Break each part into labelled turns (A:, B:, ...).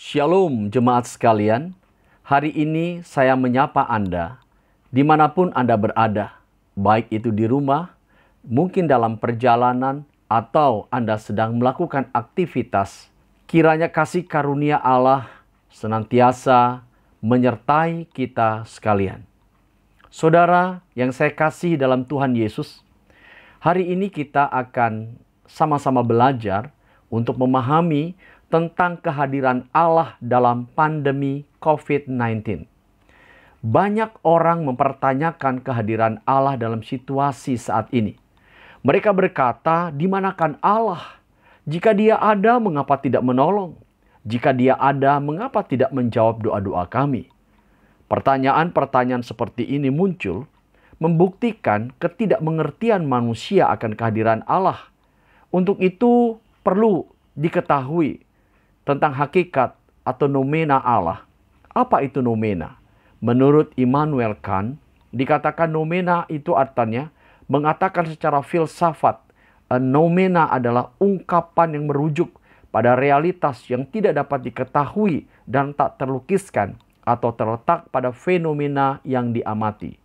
A: Shalom jemaat sekalian, hari ini saya menyapa Anda dimanapun Anda berada, baik itu di rumah, mungkin dalam perjalanan, atau Anda sedang melakukan aktivitas. Kiranya kasih karunia Allah senantiasa menyertai kita sekalian. Saudara yang saya kasih dalam Tuhan Yesus, hari ini kita akan sama-sama belajar untuk memahami tentang kehadiran Allah dalam pandemi COVID-19. Banyak orang mempertanyakan kehadiran Allah dalam situasi saat ini. Mereka berkata, di manakan Allah? Jika Dia ada, mengapa tidak menolong? Jika Dia ada, mengapa tidak menjawab doa-doa kami? Pertanyaan-pertanyaan seperti ini muncul membuktikan ketidakmengertian manusia akan kehadiran Allah. Untuk itu perlu diketahui tentang hakikat atau nomena Allah. Apa itu nomena? Menurut Immanuel Kant, dikatakan nomena itu artinya mengatakan secara filsafat, nomena adalah ungkapan yang merujuk pada realitas yang tidak dapat diketahui dan tak terlukiskan atau terletak pada fenomena yang diamati.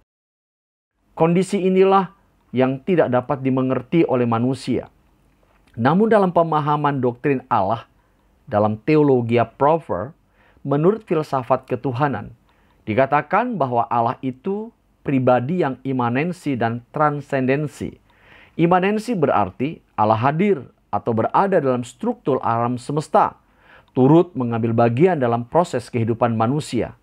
A: Kondisi inilah yang tidak dapat dimengerti oleh manusia. Namun dalam pemahaman doktrin Allah, dalam teologia proper, menurut filsafat ketuhanan, dikatakan bahwa Allah itu pribadi yang imanensi dan transendensi. Imanensi berarti Allah hadir atau berada dalam struktur alam semesta, turut mengambil bagian dalam proses kehidupan manusia.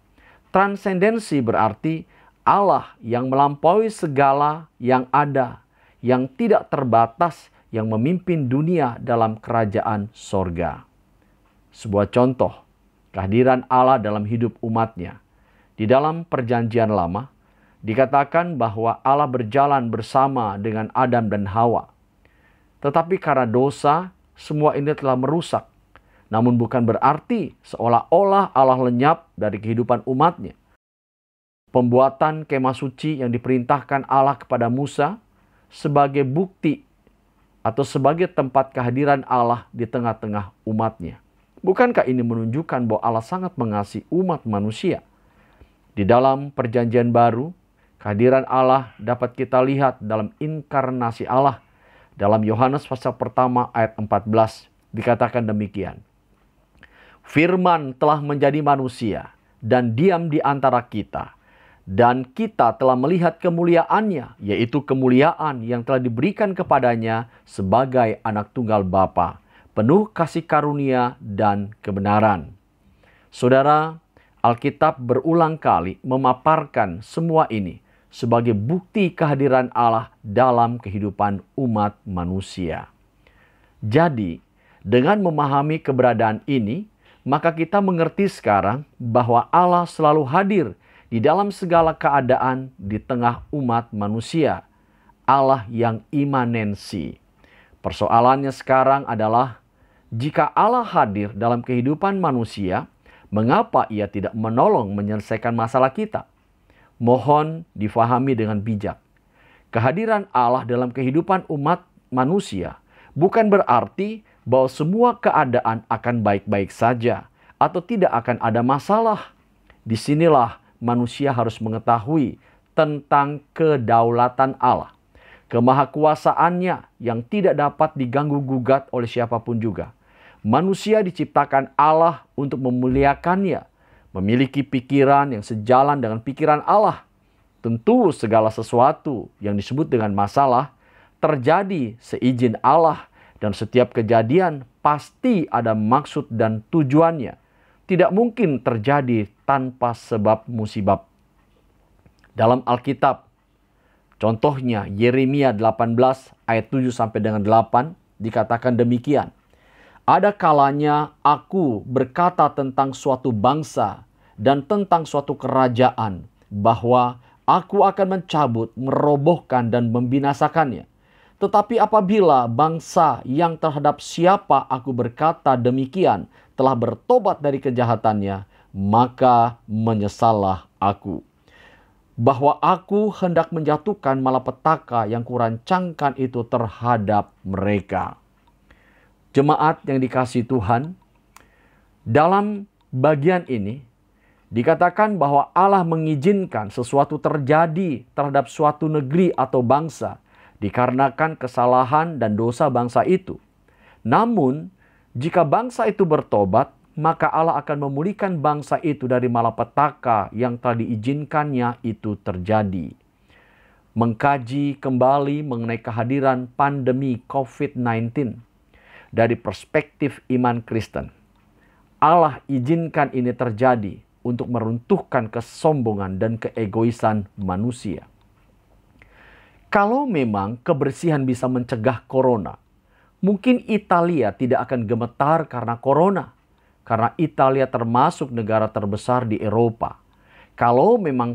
A: Transendensi berarti Allah yang melampaui segala yang ada, yang tidak terbatas, yang memimpin dunia dalam kerajaan sorga. Sebuah contoh kehadiran Allah dalam hidup umatnya. Di dalam perjanjian lama, dikatakan bahwa Allah berjalan bersama dengan Adam dan Hawa. Tetapi karena dosa, semua ini telah merusak. Namun bukan berarti seolah-olah Allah lenyap dari kehidupan umatnya. Pembuatan kemah suci yang diperintahkan Allah kepada Musa sebagai bukti atau sebagai tempat kehadiran Allah di tengah-tengah umatnya. Bukankah ini menunjukkan bahwa Allah sangat mengasihi umat manusia? Di dalam perjanjian baru, kehadiran Allah dapat kita lihat dalam inkarnasi Allah. Dalam Yohanes pasal pertama ayat 14 dikatakan demikian. Firman telah menjadi manusia dan diam di antara kita. Dan kita telah melihat kemuliaannya, yaitu kemuliaan yang telah diberikan kepadanya sebagai anak tunggal Bapa, penuh kasih karunia dan kebenaran. Saudara, Alkitab berulang kali memaparkan semua ini sebagai bukti kehadiran Allah dalam kehidupan umat manusia. Jadi, dengan memahami keberadaan ini, maka kita mengerti sekarang bahwa Allah selalu hadir di dalam segala keadaan di tengah umat manusia. Allah yang imanensi. Persoalannya sekarang adalah, jika Allah hadir dalam kehidupan manusia, mengapa Ia tidak menolong menyelesaikan masalah kita? Mohon difahami dengan bijak. Kehadiran Allah dalam kehidupan umat manusia bukan berarti bahwa semua keadaan akan baik-baik saja atau tidak akan ada masalah. Disinilah manusia harus mengetahui tentang kedaulatan Allah, kemahakuasaannya yang tidak dapat diganggu-gugat oleh siapapun juga. Manusia diciptakan Allah untuk memuliakannya, memiliki pikiran yang sejalan dengan pikiran Allah. Tentu segala sesuatu yang disebut dengan masalah terjadi seizin Allah, dan setiap kejadian pasti ada maksud dan tujuannya. Tidak mungkin terjadi tanpa sebab musibab. Dalam Alkitab, contohnya Yeremia 18 ayat 7 sampai dengan 8 dikatakan demikian. Ada kalanya aku berkata tentang suatu bangsa dan tentang suatu kerajaan bahwa aku akan mencabut, merobohkan dan membinasakannya. Tetapi apabila bangsa yang terhadap siapa aku berkata demikian telah bertobat dari kejahatannya, maka menyesallah aku. Bahwa aku hendak menjatuhkan malapetaka yang kurancangkan itu terhadap mereka. Jemaat yang dikasihi Tuhan, dalam bagian ini dikatakan bahwa Allah mengizinkan sesuatu terjadi terhadap suatu negeri atau bangsa dikarenakan kesalahan dan dosa bangsa itu. Namun, jika bangsa itu bertobat, maka Allah akan memulihkan bangsa itu dari malapetaka yang telah diizinkannya itu terjadi. Mengkaji kembali mengenai kehadiran pandemi COVID-19 dari perspektif iman Kristen. Allah izinkan ini terjadi untuk meruntuhkan kesombongan dan keegoisan manusia. Kalau memang kebersihan bisa mencegah corona, mungkin Italia tidak akan gemetar karena corona. Karena Italia termasuk negara terbesar di Eropa. Kalau memang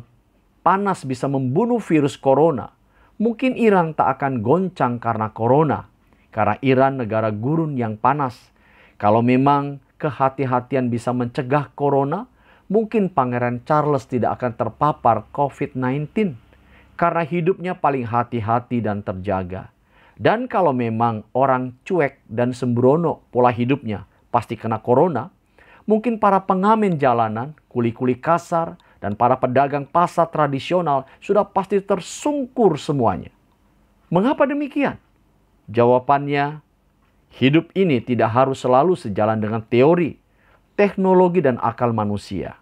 A: panas bisa membunuh virus corona, mungkin Iran tak akan goncang karena corona. Karena Iran negara gurun yang panas. Kalau memang kehati-hatian bisa mencegah corona, mungkin Pangeran Charles tidak akan terpapar COVID-19 karena hidupnya paling hati-hati dan terjaga. Dan kalau memang orang cuek dan sembrono pola hidupnya pasti kena corona, mungkin para pengamen jalanan, kuli-kuli kasar, dan para pedagang pasar tradisional sudah pasti tersungkur semuanya. Mengapa demikian? Jawabannya, hidup ini tidak harus selalu sejalan dengan teori, teknologi, dan akal manusia.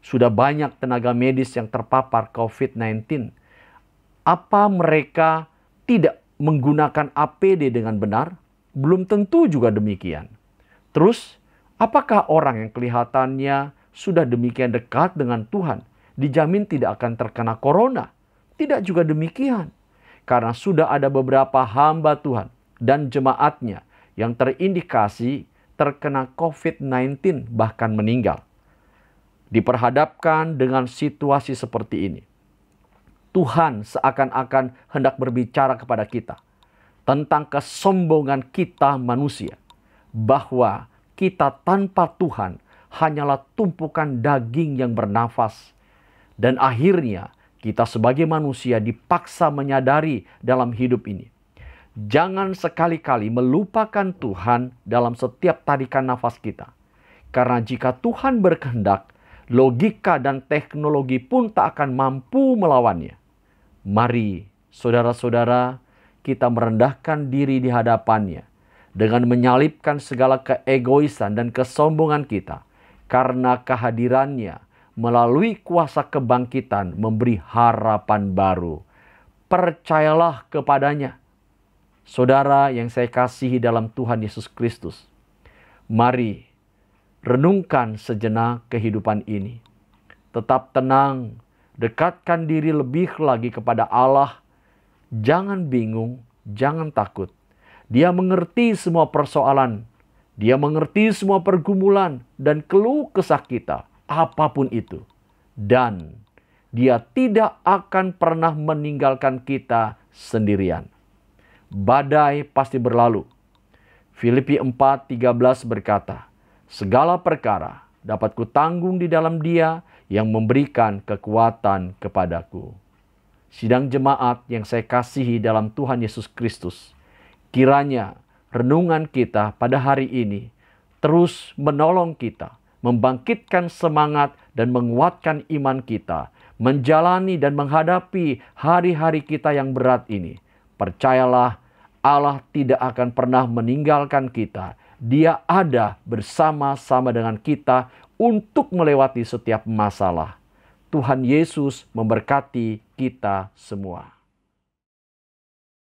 A: Sudah banyak tenaga medis yang terpapar COVID-19. Apa mereka tidak menggunakan APD dengan benar? Belum tentu juga demikian. Terus, apakah orang yang kelihatannya sudah demikian dekat dengan Tuhan dijamin tidak akan terkena corona? Tidak juga demikian. Karena sudah ada beberapa hamba Tuhan dan jemaatnya yang terindikasi terkena COVID-19 bahkan meninggal. Diperhadapkan dengan situasi seperti ini, Tuhan seakan-akan hendak berbicara kepada kita tentang kesombongan kita manusia, bahwa kita tanpa Tuhan hanyalah tumpukan daging yang bernafas. Dan akhirnya kita sebagai manusia dipaksa menyadari dalam hidup ini. Jangan sekali-kali melupakan Tuhan dalam setiap tarikan nafas kita. Karena jika Tuhan berkehendak, logika dan teknologi pun tak akan mampu melawannya. Mari, saudara-saudara, kita merendahkan diri di hadapannya dengan menyalipkan segala keegoisan dan kesombongan kita, karena kehadirannya melalui kuasa kebangkitan memberi harapan baru. Percayalah kepadanya. Saudara yang saya kasihi dalam Tuhan Yesus Kristus, mari renungkan sejenak kehidupan ini. Tetap tenang, dekatkan diri lebih lagi kepada Allah. Jangan bingung, jangan takut. Dia mengerti semua persoalan. Dia mengerti semua pergumulan dan keluh kesah kita, apapun itu. Dan Dia tidak akan pernah meninggalkan kita sendirian. Badai pasti berlalu. Filipi 4:13 berkata, segala perkara dapat kutanggung di dalam Dia yang memberikan kekuatan kepadaku. Sidang jemaat yang saya kasihi dalam Tuhan Yesus Kristus, kiranya renungan kita pada hari ini terus menolong kita, membangkitkan semangat dan menguatkan iman kita, menjalani dan menghadapi hari-hari kita yang berat ini. Percayalah, Allah tidak akan pernah meninggalkan kita. Dia ada bersama-sama dengan kita untuk melewati setiap masalah. Tuhan Yesus memberkati kita semua.